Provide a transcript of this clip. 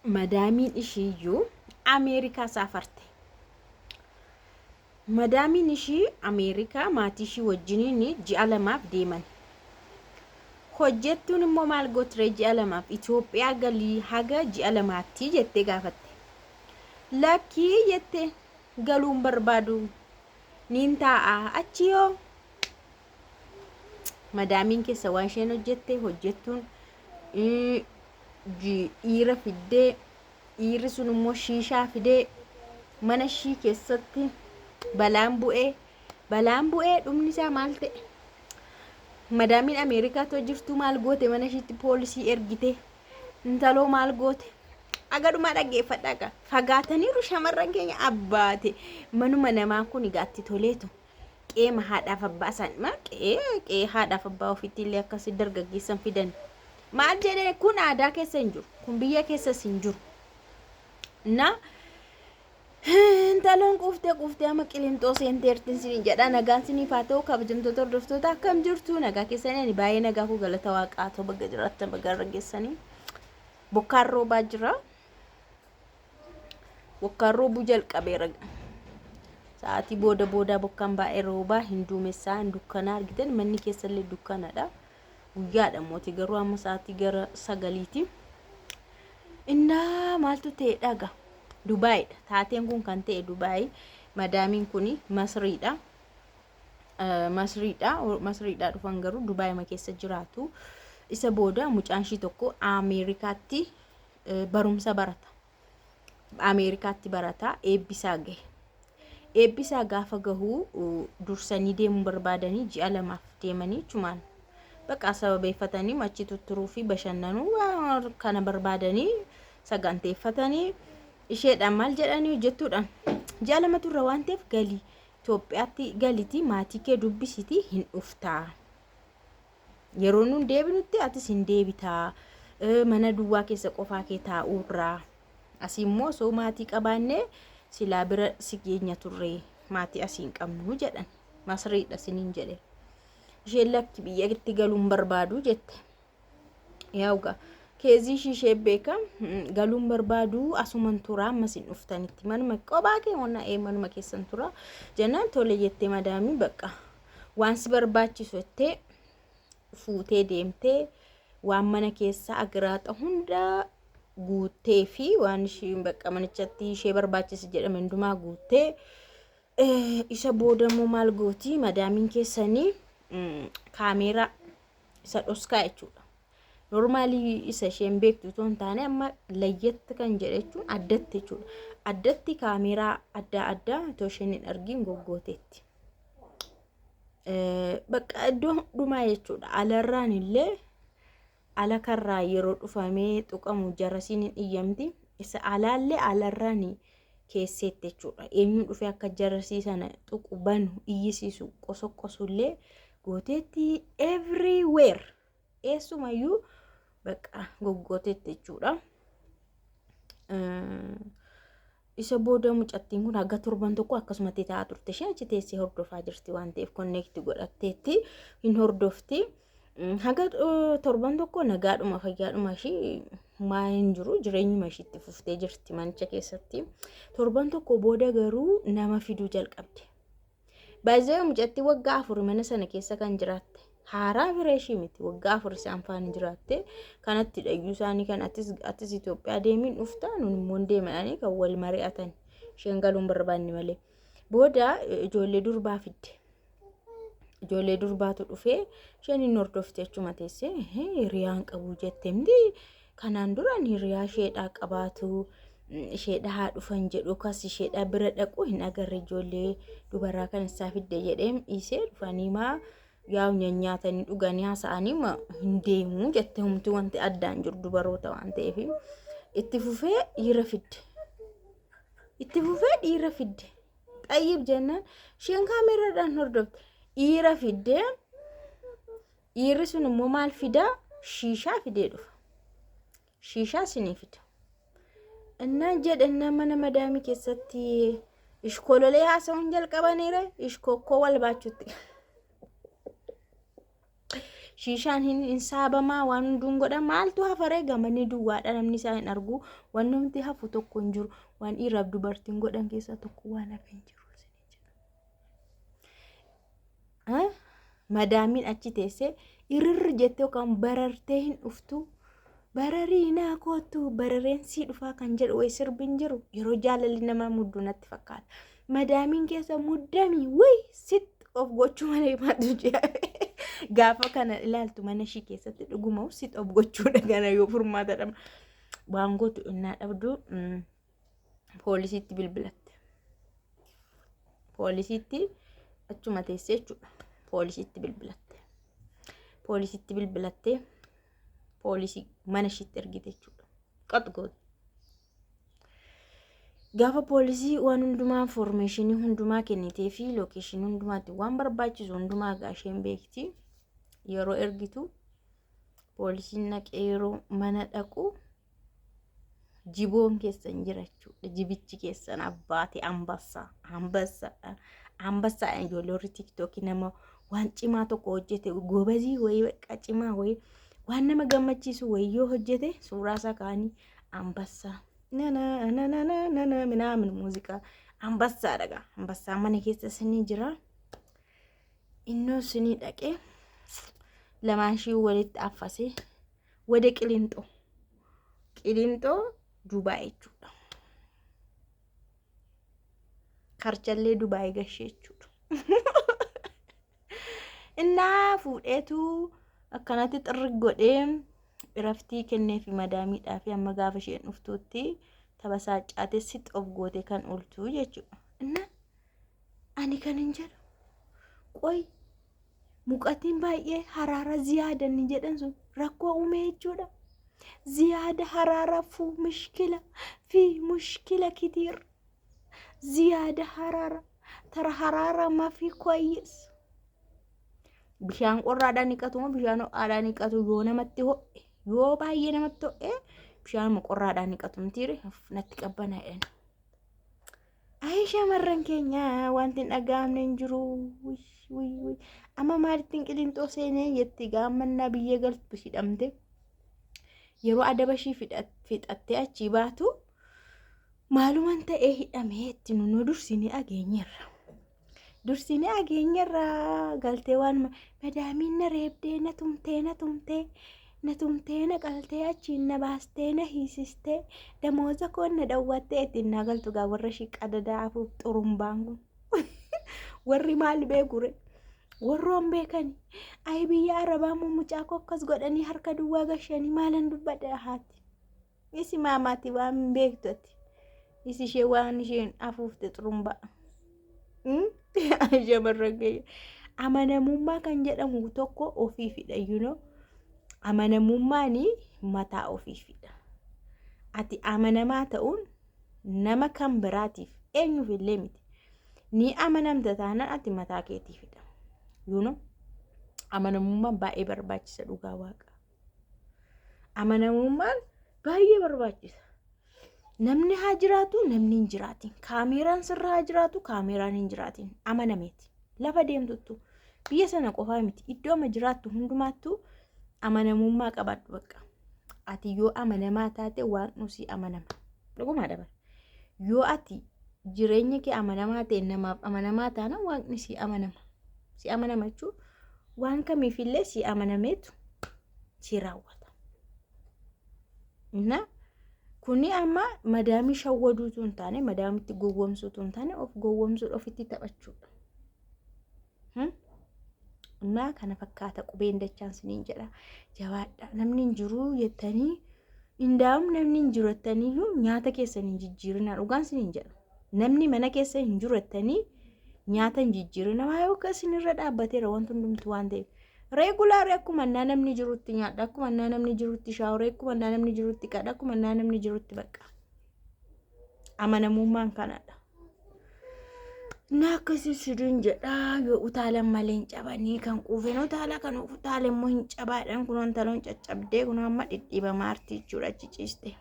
Madaamin ishiiyyuu Ameerikaa saafarte. Madaamin ishii Ameerikaa maatii ishii wajjiniin ji'a lamaaf deeman. Hojjettuun immoo maal gootre ji'a lamaaf Itoophiyaa galii haga ji'a lamaatti jettee gaafatte. Lakkii jette galuun barbaadu niin taa'a achi yoo. Madaamin keessa waan isheen hojjette hojjettuun dhiira fiddee dhiirri sun immoo shiishaa fidee mana ishii keessatti balaan bu'ee dhumni isaa maal ta'e? Madaamin Ameerikaa too jirtu maal goote mana ishiitti poolisii ergite intaloo maal goote? Agaduma dhaggeeffadhaa qaba. Fagaataniiru shamarran keenya abbaate manuma namaa kun igaatti toleetu. Qeema haadhaaf abbaa isaan qee haadhaaf abbaa ofiitti illee akkasii dargaggeessan fidan. Maal jedhee kun aadaa keessa hin jiru. Kun biyya keessas hin jiru. Na intaloon quuftee ama qilinxoo seenteertiin sin jedha nagaan siniif haa ta'u kabajamtoota hordoftoota akkam jirtu nagaa keessanii baay'ee nagaa ku galata waaqaa ta'u bagga jiraattan bagga raggeessanii bokkaan roobaa jira. Bokkaan roobuu jalqabeera. Sa'aatii booda bokkaan baay'ee roobaa hin duumessaa hin dukkanaa argitan manni keessallee dukkanadha. Guyyaadha mootii garuu amma sa'aatii gara 9ti. Innaa maaltu ta'e dhaga Dubaayidha. Taateen kun kan ta'e Dubaay. Madaamin kuni Masriidha. Masriidha dhufan garuu Dubaay ma keessa jiraatu. Isa booda mucaan ishii tokko Ameerikaatti barumsa barata. Ameerikaatti barata eebbisaa gahe. Eebbisaa gaafa gahu dursanii deemuu barbaadanii ji'a lamaaf deemanii chumaan bakka sababeeffatanii machi tutturuu fi bashannanuu kana barbaadanii saganteeffatanii isheedhaan maal jedhanii hojjettuudhaan ji'a lama turre waan ta'eef galii Itoophiyaatti galiitii maatii kee dubbisitii hin dhuftaa. Yeroo nuun deebinutti atis hin deebitaa. Mana duwwaa keessa qofaa kee taa'uurraa. Asii immoo soo maatii qabaannee silaa bira si geenya turre maatii asii hin qabnu jedhan. Masriidha siniin jedhe. Isheen lakki biyyatti galuun barbaadu jette. Yaa'uga keezii ishee beeka galuun barbaadu asuman turaa ammas hin dhuftanitti manuma qophaa kee onna manuma keessan turaa jennaan tole jettee madaamii bakka waan si barbaachisu jettee fuutee deemtee waan mana keessa agiraaxa hunda guuttee fi waan ishee bakka manichatti ishee barbaachisa jedhame hundumaa guuttee isa booda immoo maal gooti madaamin keessanii kaameeraa isa dhoskaa jechuudha. Normaalii isa isheen beektu osoo hin taane amma layyetti kan jedhe jechuun addatti jechuudha. Addatti kaameeraa adda otoo isheen hin argin goggooteetti. Bakka iddoo hundumaa jechuudha. Alarraan illee ala karraa yeroo dhufamee tuqamu jarasiin hin iyyamti. Isa alaallee alarraan keesseetti jechuudha. Eenyu dhufee akka jarasii sana tuqu banu iyyisiisu qosoqosullee gooteetti everywhere. Eessumayyuu bakka goggooteetti jechuudha. Isa booda mucattiin kun haga torban tokko akkasumatti taa'aa turte. Isheen achi teessee hordofaa jirti waan ta'eef konneekti godhatteetti hin hordofti. Haga torban tokko nagaadhuma fayyaadhuma ishii maa hin jiru jireenyuma ishiitti fuftee jirti manicha keessatti. Torban tokko booda garuu nama fiduu jalqabde. Baay'ee mucatti waggaa 4 mana sana keessa kan jiraatte. Haaraa bireeshii miti waggaa 4 isaan faana jiraatte kanatti dhayyuu isaanii kan atis Itoophiyaa deemiin dhufta nun immoo deemanii kan wal mari'atan isheen galuun barbaanne malee booda ijoollee durbaa fidde. Ijoollee durbaatu dhufee isheen hin hordofte achuma teessee hiriyaan qabu jette miti kanaan duraan hiriyaa isheedhaa qabaatu isheedhaa dhufan jedhu kas isheedhaa bira dhaqu hin agarre ijoollee dubaraa kan isaa fidde jedhee dhiisee dhufanii maa yaa nyaatanii dhuganii haasa'anii hin deemu jette humti wanti addaan jiru dubaroota waan ta'eef itti fufee dhiira fidde. Xayyib jennaan isheen kaameeraadhaan hordofte. Dhiira fidde dhiirri sun immoo maal fidaa shiishaa fidee dhufa. Shiishaa sinii fida. Innaan jedhannaa mana madaamii keessatti ishkololee haasa'uun jalqabaniire ishkokkoo wal baachutti. Shiishaan hin saabamaa waan hunduun godha maaltu hafaree gamanni duwwaadha namni isaa hin argu waan numti hafu tokko hin jiru waan dhiiraaf dubartiin godhan keessaa tokko waan hafe hin jiru. Madaamiin achi teessee irrirri jettee yookaan barartee hin dhuftu bararii naa kootu barareen sii dhufaa kan jedhu wayi sirbiin jiru yeroo jaalalli nama mudduu natti fakkaata. Madaamiin keessa muddamii wayi sit of gochuu malee maatu jira. Gaafa kana ilaaltu mana ishii keessatti dhuguma sit of gochuudha kana yoo furmaata dhabna. Waan gootu innaa dhabdu poolisiitti bilbilatte. Poolisiitti achuma teessee jechuudha. Poolisiitti bilbilatte. Poolisii mana ishiitti ergite jechuudha. Qaxgooti. Gaafa poolisii waan hundumaa informationii hundumaa kennitee fi location hundumaatti waan barbaachisu hundumaa gaasheen beekti. Yeroo ergitu poolisiin naqee yeroo mana dhaqu jiboon keessan jira jechuudha. Jibichi keessan abbaate ambassaa ijoollee warri TikTok nama waan cimaa tokko hojjete gobazii wayii bakka cimaa wayii waan nama gammachiisu wayii yoo hojjete suuraa isaa kaanii ambassaa minaamin muuziqaa ambassaa dhagaa ambassaa mana keessa sinii jira innoo sinii dhaqee lamaan shii walitti affasee wada qilinxoo Dubaay jechuudha. Karchallee Dubaay gashee jechuudha. Innaa fuudheetu akkanatti xirri godhee iraftii kennee fi madaamiidhaa fi amma gaafa isheen dhuftuutti tabasaa caatessi xof goote kan ooltu jechuudha. Innaa ani kan hin jedhu qoy muqatiin baay'ee haraara ziyaada ni jedhan sun rakkoo uume jechuudha. زيادة حرارة فو مشكلة في مشكلة كتير زيادة حرارة ترى حرارة ما في كويس بشان قرادة نكاتو بشان قرادة نكاتو يو نمتو يو باي نمتو بشان مقرادة نكاتو متيري نتكبنا عايشة مرة كينيا وانتين أقام ننجرو وي أما مارتين كدين توسيني يتقام من نبي قلت بشيد أمتي yeroo adabashii fixattee achi baatu maalumaan ta'ee hidhameetti nu dursinee ageenyerra galtee waan madaamiin na reebdee na tumtee na qaltee achiin na baastee na hiisistee damooza koon na dhawwattee ittiin na galtu gaa warra shii qadadaafuuf xurumbaan kun warri maal beekure warroon beekani ay biyya arabaa mucaa kokkas godhanii harka duwwaa gashanii maalan dubbadha haati isi maamaati waan beektutti isi ishee waan isheen afuufte xurumba shamarragee amanamummaa kan jedhamu tokko ofiifidha amanamummaani mataa ofiifidha ati amanamaa ta'uun nama kan biraatiif eenyuuf illee miti ni amanamta taanaan ati mataa keetiifidha. Amanamummaan baay'ee barbaachisa dhugaa waaqa. Amanamummaan baay'ee barbaachisa. Namni haa jiraatu namni hin jiraatin. Kaameraan sirra haa jiraatu kaameraan hin jiraatin. Amanameeti. Lafa deemtuttu biyya sana qofaa miti. Iddoo ma jiraattu hundumaattu amanamummaa qabaadhu bakka. Ati yoo amanamaa taate waaqni si amanama. Dhugumaa dabala. Yoo ati jireenya kee amanamaa ta'e namaaf amanamaa taana waaqni si amanama. Si amanama jechuun waan kamiifillee si amanameetu si raawwata. Kuni amma madaamii shawwaduutu hin taane madaamitti gowwoomsuutu hin taane of gowwoomsuudha ofitti taphachuudha. Kana fakkaata qubeen dachaan siniin jedha jabaadha namni hin jiru jettanii indaa'um namni hin jiru jettaniiyyuu nyaata keessan hin jijjiirina dhugaan siniin jedha namni mana keessa hin jiru jettanii nyaata hin jijjiirina waa yoo isinirra dhaabbateera wanti hundumtu waan ta'eef regular akkuma namni jirutti nyaadha akkuma namni jirutti shaawore akkuma namni jirutti qadha akkuma namni jirutti bakka amanamummaan kanadha. Akkasii siduun jedha yoo utaalan malee hin cabanii kan quufeen utaala kan utaalan immoo hin cabaadhaan kun wanta loon caccabdee kun amma dhidhiibamaa artii jechuudha achi ciiste.